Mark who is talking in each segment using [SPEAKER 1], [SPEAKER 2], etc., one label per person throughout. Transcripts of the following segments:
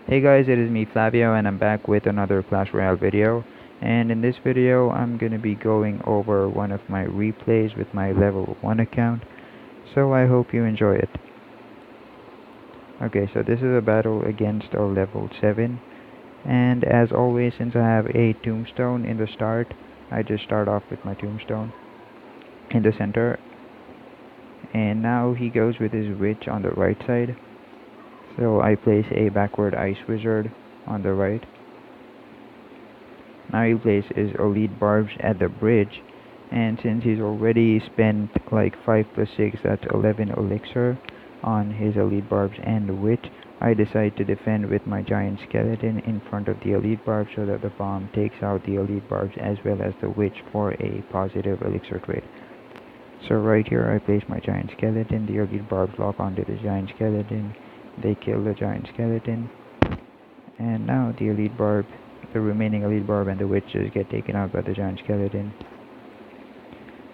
[SPEAKER 1] Hey guys, it is me Flavio and I'm back with another Clash Royale video. And in this video I'm gonna be going over one of my replays with my level 1 account. So I hope you enjoy it. Okay, so this is a battle against a level 7. And as always, since I have a tombstone in the start, I just start off with my tombstone in the center. And now he goes with his witch on the right side. So I place a backward ice wizard on the right. Now he places elite barbs at the bridge, and since he's already spent like 5 plus 6, that's 11 elixir on his elite barbs and the witch, I decide to defend with my giant skeleton in front of the elite barbs so that the bomb takes out the elite barbs as well as the witch for a positive elixir trade. So right here I place my giant skeleton, the elite barbs lock onto the giant skeleton, they kill the giant skeleton, and now the remaining elite barb and the witches get taken out by the giant skeleton.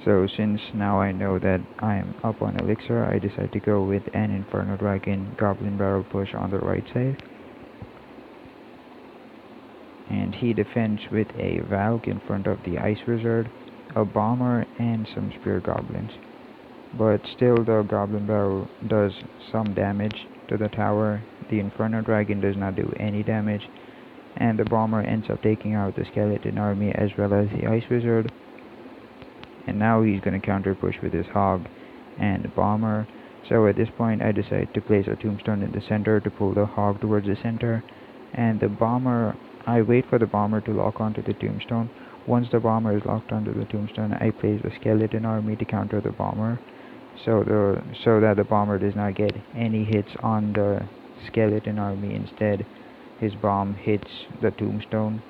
[SPEAKER 1] So since now I know that I am up on elixir, I decide to go with an Inferno Dragon Goblin Barrel push on the right side. And he defends with a Valk in front of the Ice Wizard, a Bomber, and some Spear Goblins. But still the Goblin Barrel does some damage to the tower. The Inferno Dragon does not do any damage, and the Bomber ends up taking out the Skeleton Army as well as the Ice Wizard. And now he's going to counter push with his Hog and Bomber. So at this point I decide to place a Tombstone in the center to pull the Hog towards the center, and the Bomber, I wait for the Bomber to lock onto the Tombstone. Once the Bomber is locked onto the Tombstone, I place the Skeleton Army to counter the Bomber, so that the Bomber does not get any hits on the Skeleton Army. Instead, his bomb hits the Tombstone,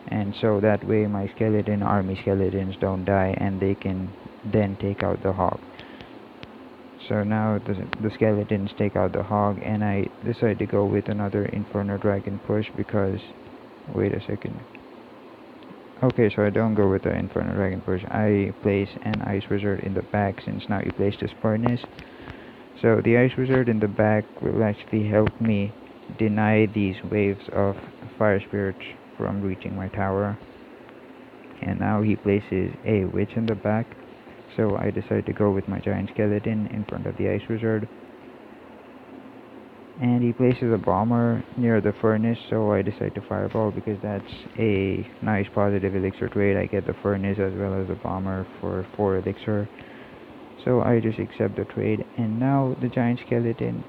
[SPEAKER 1] and so that way my skeleton army skeletons don't die and they can then take out the Hog. So now the skeletons take out the Hog, and I decide to go with another Inferno Dragon push because, wait a second. Okay, so I don't go with the Inferno Dragon push. I place an Ice Wizard in the back since now he placed his furnace. So the Ice Wizard in the back will actually help me deny these waves of fire spirits from reaching my tower. And now he places a witch in the back, so I decide to go with my giant skeleton in front of the Ice Wizard. And he places a bomber near the furnace, so I decide to fireball because that's a nice positive elixir trade. I get the furnace as well as the bomber for 4 elixir. So I just accept the trade, and now the giant skeleton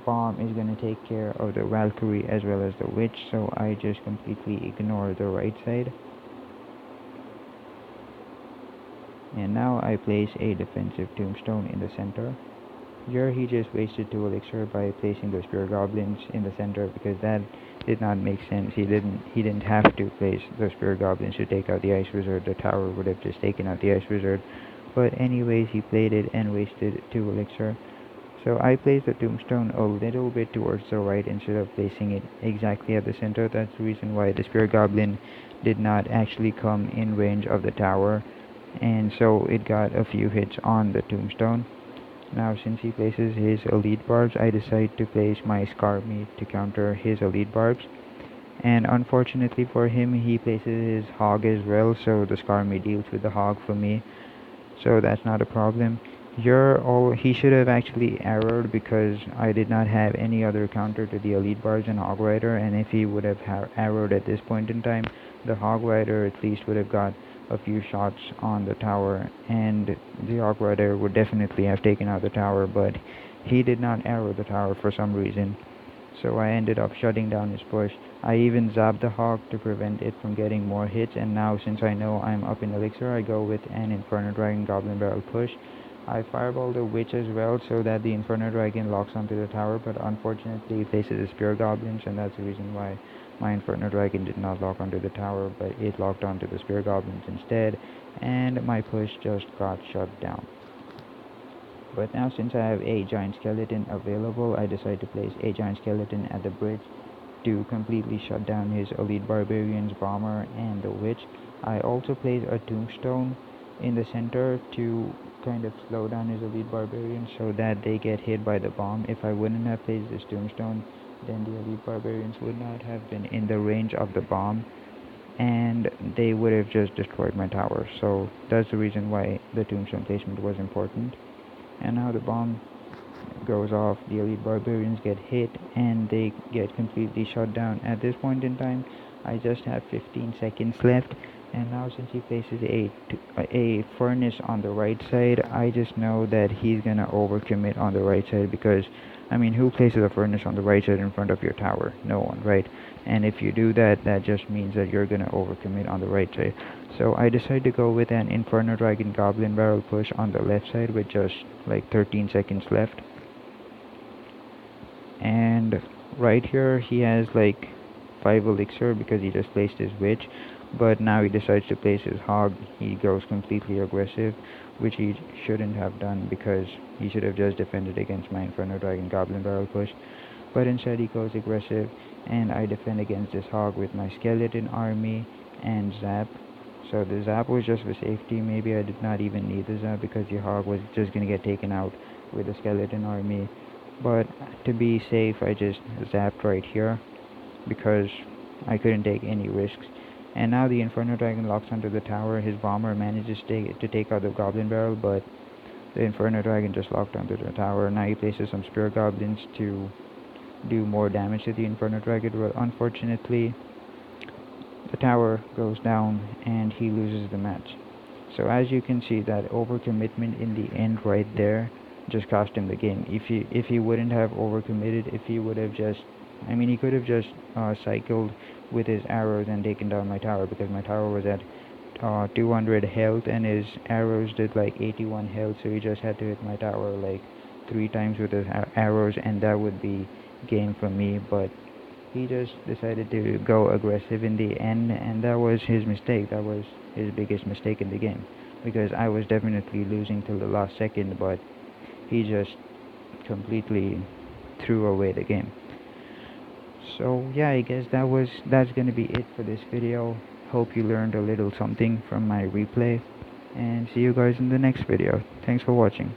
[SPEAKER 1] bomb is going to take care of the Valkyrie as well as the witch, so I just completely ignore the right side. And now I place a defensive tombstone in the center. Here he just wasted 2 elixir by placing the spear goblins in the center because that did not make sense. He didn't have to place the spear goblins to take out the Ice Wizard. The tower would have just taken out the Ice Wizard. But anyways, he played it and wasted 2 elixir. So I placed the tombstone a little bit towards the right instead of placing it exactly at the center. That's the reason why the spear goblin did not actually come in range of the tower, and so it got a few hits on the tombstone. Now since he places his elite barbs, I decide to place my scar meat to counter his elite barbs. And unfortunately for him, he places his Hog as well, so the scar meat deals with the Hog for me. So that's not a problem. He should have actually arrowed because I did not have any other counter to the elite barbs and Hog Rider, and if he would have arrowed at this point in time, the Hog Rider at least would have got a few shots on the tower, and the Hog Rider would definitely have taken out the tower, but he did not arrow the tower for some reason. So I ended up shutting down his push. I even zapped the Hog to prevent it from getting more hits, and now since I know I'm up in elixir, I go with an Inferno Dragon Goblin Barrel push. I fireball the witch as well so that the Inferno Dragon locks onto the tower, but unfortunately he places the spear goblins, and that's the reason why my Inferno Dragon did not lock onto the tower, but it locked onto the spear goblins instead, and my push just got shut down. But now since I have a giant skeleton available, I decide to place a giant skeleton at the bridge to completely shut down his elite barbarians, bomber, and the witch. I also place a tombstone in the center to kind of slow down his elite barbarians so that they get hit by the bomb. If I wouldn't have placed this tombstone, then the elite barbarians would not have been in the range of the bomb, and they would have just destroyed my tower. So that's the reason why the tombstone placement was important. And now the bomb goes off, the elite barbarians get hit, and they get completely shut down. At this point in time, I just have 15 seconds left, and now since he places a furnace on the right side, I just know that he's gonna overcommit on the right side, because I mean, who places a furnace on the right side in front of your tower? No one, right? And if you do that, that just means that you're gonna overcommit on the right side. So I decided to go with an Inferno Dragon Goblin Barrel push on the left side with just like 13 seconds left. And right here he has like 5 elixir because he just placed his witch, but now he decides to place his hog. He goes completely aggressive, which he shouldn't have done, because he should have just defended against my Inferno Dragon Goblin Barrel push, but instead he goes aggressive, and I defend against this hog with my skeleton army and zap. So the zap was just for safety. Maybe I did not even need the zap, because the hog was just gonna get taken out with the skeleton army. But to be safe, I just zapped right here, because I couldn't take any risks. And now the Inferno Dragon locks onto the tower. His bomber manages to take out the Goblin Barrel, but the Inferno Dragon just locked onto the tower. Now he places some Spear Goblins to do more damage to the Inferno Dragon, but unfortunately the tower goes down and he loses the match. So as you can see, that overcommitment in the end right there just cost him the game. If he wouldn't have overcommitted, if he would have just, I mean, he could have just cycled with his arrows and taken down my tower, because my tower was at 200 health and his arrows did like 81 health, so he just had to hit my tower like 3 times with his arrows, and that would be game for me. But he just decided to go aggressive in the end, and that was his mistake. That was his biggest mistake in the game, because I was definitely losing till the last second, but he just completely threw away the game. So yeah, I guess that's gonna be it for this video. Hope you learned a little something from my replay, and see you guys in the next video. Thanks for watching.